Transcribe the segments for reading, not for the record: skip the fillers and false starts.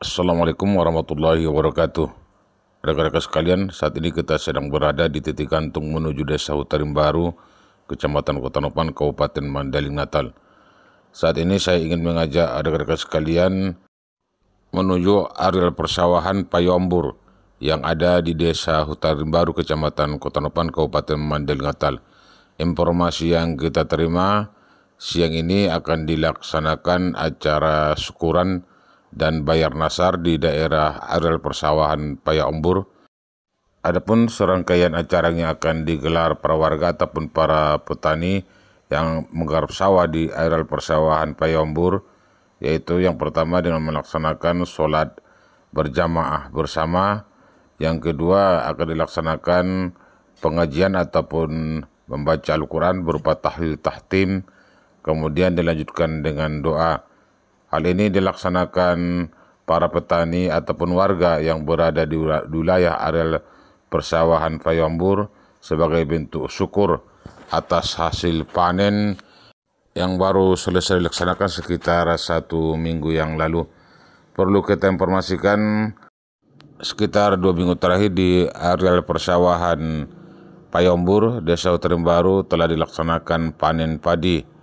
Assalamualaikum warahmatullahi wabarakatuh. Rekan-rekan sekalian, saat ini kita sedang berada di titik kantung menuju Desa Hutarim Baru, Kecamatan Kota Nopan, Kabupaten Mandailing Natal. Saat ini saya ingin mengajak rekan-rekan sekalian menuju areal persawahan Payombur yang ada di Desa Hutarim Baru, Kecamatan Kota Nopan, Kabupaten Mandailing Natal. Informasi yang kita terima, siang ini akan dilaksanakan acara syukuran dan bayar nasar di daerah areal persawahan Payombur. Adapun serangkaian acara yang akan digelar para warga ataupun para petani yang menggarap sawah di areal persawahan Payombur, yaitu yang pertama dengan melaksanakan sholat berjamaah bersama, yang kedua akan dilaksanakan pengajian ataupun membaca Al-Quran berupa tahlil tahtim, kemudian dilanjutkan dengan doa. Hal ini dilaksanakan para petani ataupun warga yang berada di wilayah areal persawahan Payombur sebagai bentuk syukur atas hasil panen yang baru selesai dilaksanakan sekitar 1 minggu yang lalu. Perlu kita informasikan, sekitar 2 minggu terakhir di areal persawahan Payombur, Desa Hutarim Baru telah dilaksanakan panen padi.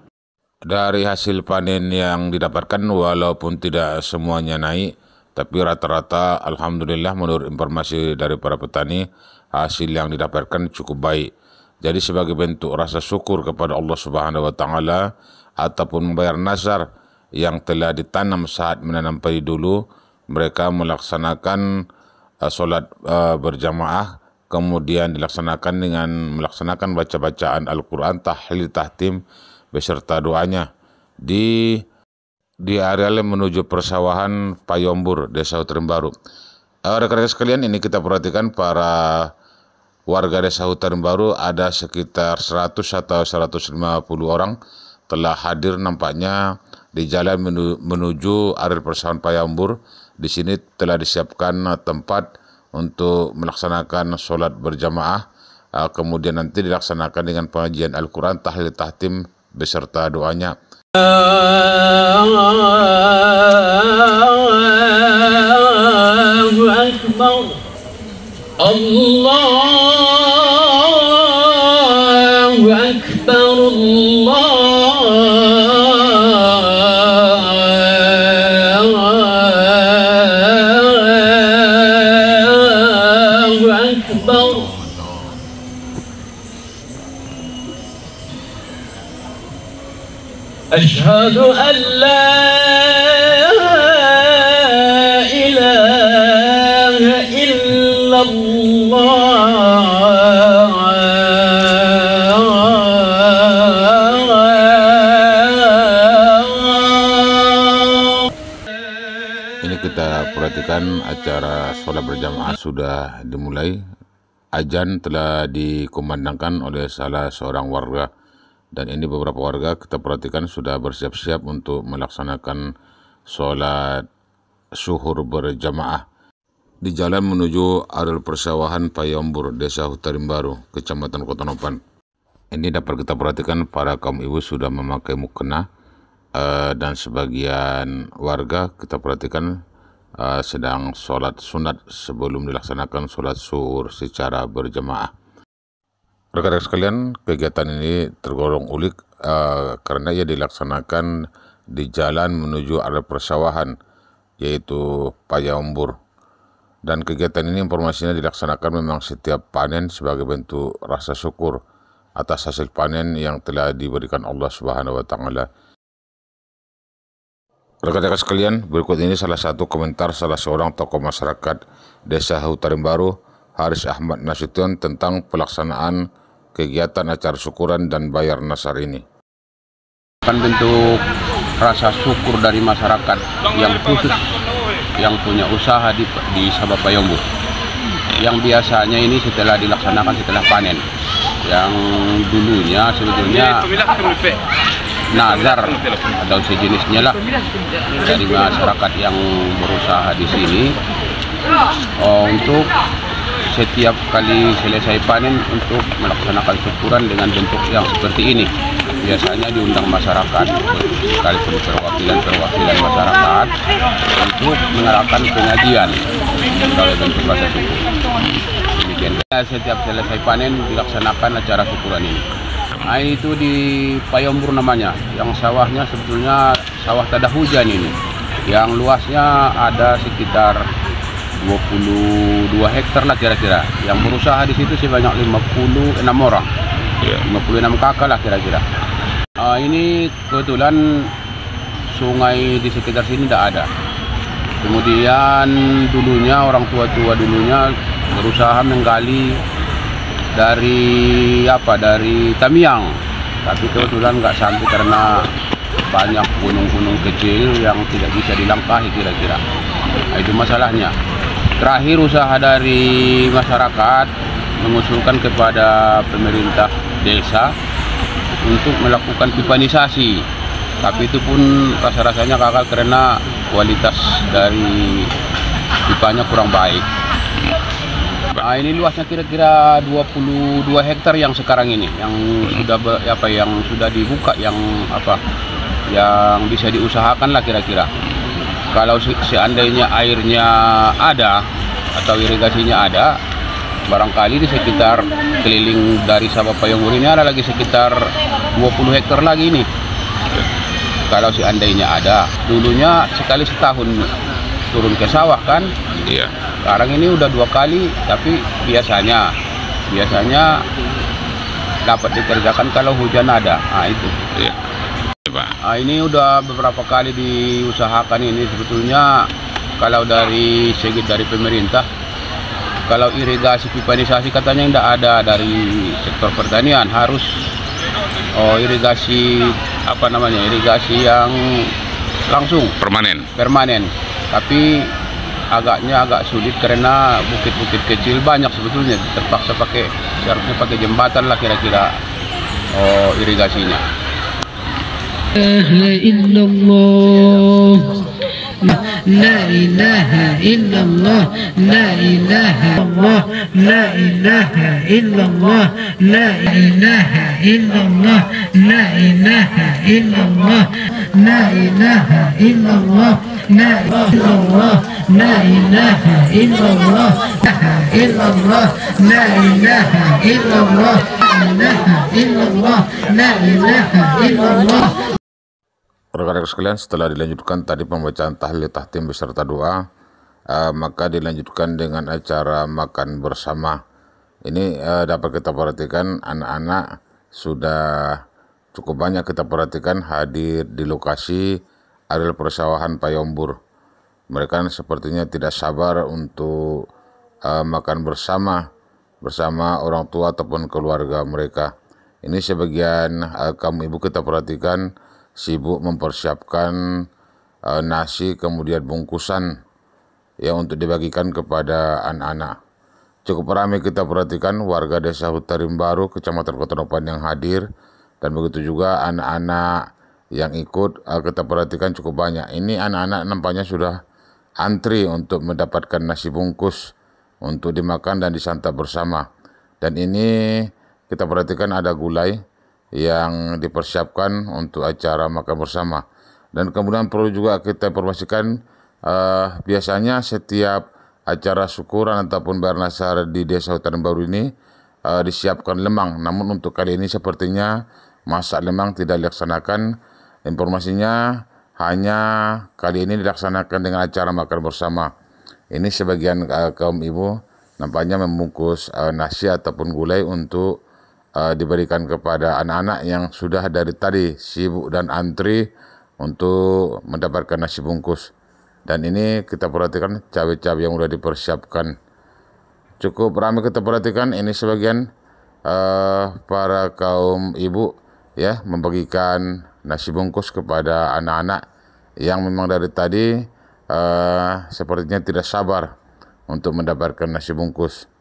Dari hasil panen yang didapatkan, walaupun tidak semuanya naik, tapi rata-rata alhamdulillah menurut informasi dari para petani, hasil yang didapatkan cukup baik. Jadi sebagai bentuk rasa syukur kepada Allah Subhanahu wa taala ataupun membayar nazar yang telah ditanam saat menanam padi dulu, mereka melaksanakan solat berjamaah, kemudian dilaksanakan dengan melaksanakan baca-bacaan Al-Quran, tahlil tahtim beserta doanya di areal menuju persawahan Payombur, Desa Hutarim Baru. Rekan-rekan sekalian, ini kita perhatikan para warga Desa Hutarim Baru ada sekitar 100 atau 150 orang telah hadir nampaknya di jalan menuju areal persawahan Payombur. Di sini telah disiapkan tempat untuk melaksanakan sholat berjamaah, kemudian nanti dilaksanakan dengan pengajian Al-Quran, tahlil tahtim beserta doanya. Allahu Akbar, Allahu Akbar, Allahu Akbar. أشهد أن لا إله إلا الله. Ini kita perhatikan acara sholat berjamaah sudah dimulai. Azan telah dikumandangkan oleh salah seorang warga. Dan ini beberapa warga kita perhatikan sudah bersiap-siap untuk melaksanakan sholat syuhur berjamaah di jalan menuju areal persawahan Payombur, Desa Hutarim Baru, Kecamatan Kota Nopan. Ini dapat kita perhatikan para kaum ibu sudah memakai mukena, dan sebagian warga kita perhatikan sedang sholat sunat sebelum dilaksanakan sholat syuhur secara berjamaah. Rekan-rekan sekalian, kegiatan ini tergolong unik karena ia dilaksanakan di jalan menuju areal persawahan, yaitu Payombur. Dan kegiatan ini informasinya dilaksanakan memang setiap panen sebagai bentuk rasa syukur atas hasil panen yang telah diberikan Allah Subhanahu wa taala. Rekan-rekan sekalian, berikut ini salah satu komentar salah seorang tokoh masyarakat Desa Hutarim Baru, Haris Ahmad Nasution, tentang pelaksanaan kegiatan acara syukuran dan bayar nasar ini. Bentuk rasa syukur dari masyarakat yang khusus yang punya usaha di Sabah Payombur, yang biasanya ini setelah dilaksanakan setelah panen, yang dulunya sebetulnya nazar atau sejenisnya lah dari masyarakat yang berusaha di sini untuk setiap kali selesai panen untuk melaksanakan syukuran dengan bentuk yang seperti ini. biasanya diundang masyarakat, sekalipun perwakilan masyarakat, untuk mengadakan pengajian oleh bentuk rasa syukur. Demikian. Setiap selesai panen dilaksanakan acara syukuran ini. Nah, ini itu di Payombur namanya, yang sawahnya sebetulnya sawah tada hujan ini, yang luasnya ada sekitar 22 hektar lah kira-kira. Yang berusaha di situ sebanyak 56 orang, 56 kakak lah kira-kira. Ini kebetulan sungai di sekitar sini tidak ada. Kemudian dulunya orang tua-tua dulunya berusaha menggali dari Tamiang, tapi kebetulan nggak sampai karena banyak gunung-gunung kecil yang tidak bisa dilangkahi kira-kira. Nah, itu masalahnya. Terakhir usaha dari masyarakat mengusulkan kepada pemerintah desa untuk melakukan pipanisasi, tapi itu pun rasa-rasanya gagal karena kualitas dari pipanya kurang baik. Nah, ini luasnya kira-kira 22 hektar yang sekarang ini, yang sudah dibuka, yang bisa diusahakan lah kira-kira. Kalau seandainya airnya ada atau irigasinya ada, barangkali di sekitar keliling dari Sabah Payombur ini ada lagi sekitar 20 hektar lagi ini. Kalau seandainya ada, dulunya sekali setahun turun ke sawah kan. Iya. Sekarang ini udah 2 kali, tapi biasanya dapat dikerjakan kalau hujan ada. Nah, itu. Iya. Nah, ini udah beberapa kali diusahakan ini. Sebetulnya kalau dari segi dari pemerintah, kalau irigasi pipanisasi katanya tidak ada dari sektor pertanian, harus irigasi irigasi yang langsung permanen. Tapi agak sulit karena bukit-bukit kecil banyak sebetulnya, terpaksa seharusnya pakai jembatan lah kira-kira irigasinya. لا إله إلا الله لا إله الله لا إله إلا الله لا إله إلا الله لا إله إلا الله لا إله إلا الله لا إله لا إله إلا الله إلا الله لا إله إلا الله لا إله إلا الله لا إله إلا الله. Rekan-rekan sekalian, setelah dilanjutkan tadi pembacaan tahlil tahtim beserta doa, maka dilanjutkan dengan acara makan bersama. Ini dapat kita perhatikan, anak-anak sudah cukup banyak kita perhatikan hadir di lokasi areal persawahan Payombur. Mereka sepertinya tidak sabar untuk makan bersama orang tua ataupun keluarga mereka. Ini sebagian kaum ibu kita perhatikan sibuk mempersiapkan nasi, kemudian bungkusan yang untuk dibagikan kepada anak-anak. Cukup ramai kita perhatikan warga desa Hutarim Baru, Kecamatan Kota Nopan yang hadir, dan begitu juga anak-anak yang ikut kita perhatikan cukup banyak. Ini anak-anak nampaknya sudah antri untuk mendapatkan nasi bungkus untuk dimakan dan disantap bersama. Dan ini kita perhatikan ada gulai yang dipersiapkan untuk acara makan bersama. Dan kemudian perlu juga kita informasikan, biasanya setiap acara syukuran ataupun bayar nasar di desa Hutarim Baru ini disiapkan lemang. Namun untuk kali ini sepertinya masak lemang tidak dilaksanakan. Informasinya hanya kali ini dilaksanakan dengan acara makan bersama. Ini sebagian kaum ibu nampaknya membungkus nasi ataupun gulai untuk diberikan kepada anak-anak yang sudah dari tadi sibuk dan antri untuk mendapatkan nasi bungkus. Dan ini kita perhatikan cabai-cabai yang sudah dipersiapkan. Cukup ramai kita perhatikan, ini sebagian para kaum ibu ya membagikan nasi bungkus kepada anak-anak yang memang dari tadi sepertinya tidak sabar untuk mendapatkan nasi bungkus.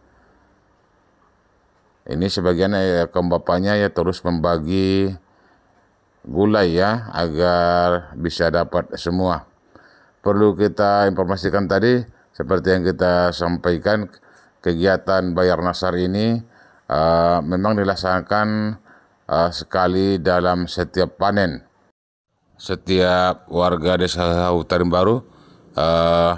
Ini sebagian kaum bapaknya ya terus membagi gulai ya agar bisa dapat semua. Perlu kita informasikan tadi seperti yang kita sampaikan, kegiatan bayar nasar ini memang dilaksanakan sekali dalam setiap panen. Setiap warga desa Hutarim Baru,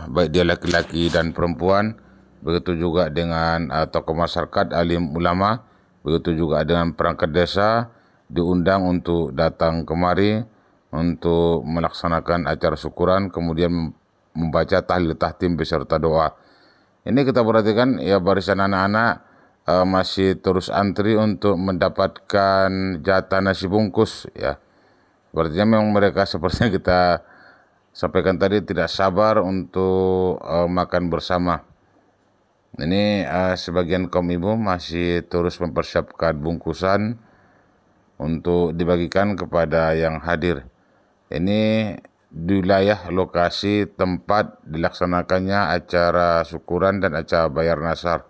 baik dia laki-laki dan perempuan, begitu juga dengan tokoh masyarakat, alim ulama, begitu juga dengan perangkat desa, diundang untuk datang kemari untuk melaksanakan acara syukuran, kemudian membaca tahlil tahtim beserta doa. Ini kita perhatikan ya, barisan anak-anak masih terus antri untuk mendapatkan jatah nasi bungkus ya. Sepertinya memang mereka sepertinya kita sampaikan tadi tidak sabar untuk makan bersama. Ini sebagian kaum ibu masih terus mempersiapkan bungkusan untuk dibagikan kepada yang hadir. Ini di wilayah lokasi tempat dilaksanakannya acara syukuran dan acara bayar nasar,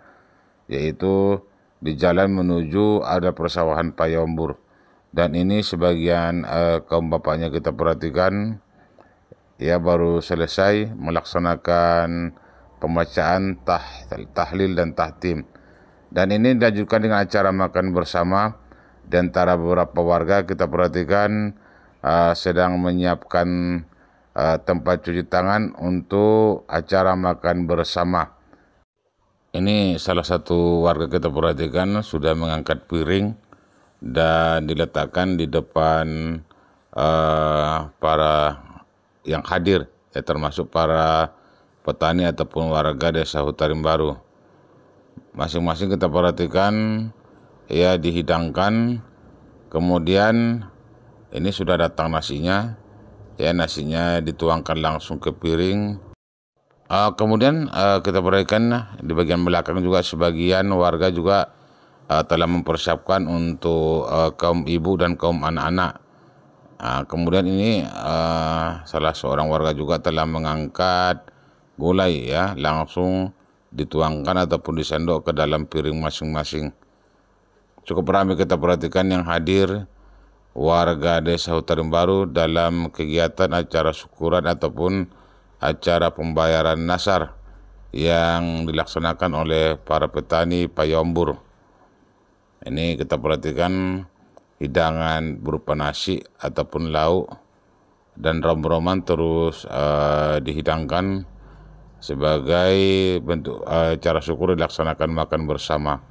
yaitu di jalan menuju ada persawahan Payombur. Dan ini sebagian kaum bapaknya kita perhatikan ya, baru selesai melaksanakan pembacaan tahlil dan tahtim. Dan ini dilanjutkan dengan acara makan bersama. Di antara beberapa warga kita perhatikan sedang menyiapkan tempat cuci tangan untuk acara makan bersama. Ini salah satu warga kita perhatikan sudah mengangkat piring dan diletakkan di depan para yang hadir, ya, termasuk para petani ataupun warga desa Hutarim Baru. Masing-masing kita perhatikan ya dihidangkan, kemudian ini sudah datang nasinya, ya, nasinya dituangkan langsung ke piring. Kemudian kita perhatikan di bagian belakang juga sebagian warga juga telah mempersiapkan untuk kaum ibu dan kaum anak-anak. Kemudian ini salah seorang warga juga telah mengangkat gulai ya, langsung dituangkan ataupun disendok ke dalam piring masing-masing. Cukup ramai kita perhatikan yang hadir warga desa Hutarim Baru dalam kegiatan acara syukuran ataupun acara pembayaran nasar yang dilaksanakan oleh para petani Payombur. Ini kita perhatikan hidangan berupa nasi ataupun lauk dan rom-roman terus dihidangkan sebagai bentuk acara syukur dilaksanakan makan bersama.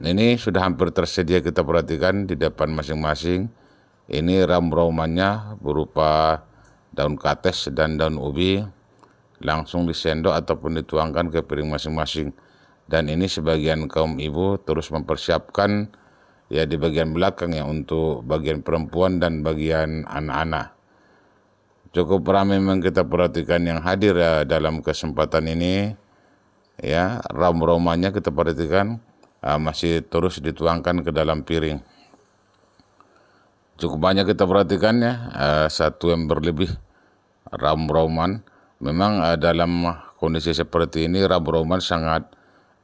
Ini sudah hampir tersedia kita perhatikan di depan masing-masing. Ini rom-romannya berupa daun kates dan daun ubi langsung disendok ataupun dituangkan ke piring masing-masing. Dan ini sebagian kaum ibu terus mempersiapkan ya di bagian belakang ya untuk bagian perempuan dan bagian anak-anak. Cukup ramai memang kita perhatikan yang hadir ya dalam kesempatan ini ya, rom-romannya kita perhatikan masih terus dituangkan ke dalam piring. Cukup banyak kita perhatikan ya, 1 ember lebih rom-roman. Memang dalam kondisi seperti ini rom-roman sangat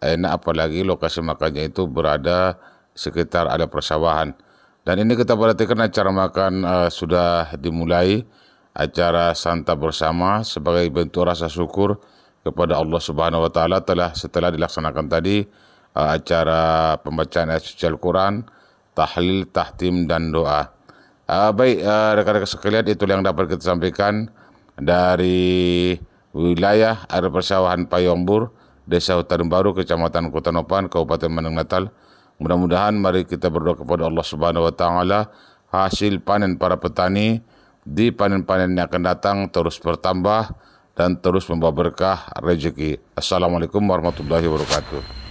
enak, apalagi lokasi makannya itu berada sekitar ada persawahan. Dan ini kita perhatikan acara makan sudah dimulai, acara santap bersama sebagai bentuk rasa syukur kepada Allah Subhanahu wa taala setelah dilaksanakan tadi acara pembacaan ayat suci Al-Quran, tahlil, tahtim dan doa. Baik rekan-rekan sekalian, itu yang dapat kita sampaikan dari wilayah area persawahan Payombur, Desa Hutarim Baru, Kecamatan Kota Nopan, Kabupaten Mandailing Natal. Mudah-mudahan mari kita berdoa kepada Allah Subhanahu wa taala, hasil panen para petani di panen-panen yang akan datang terus bertambah dan terus membawa berkah rezeki. Assalamualaikum warahmatullahi wabarakatuh.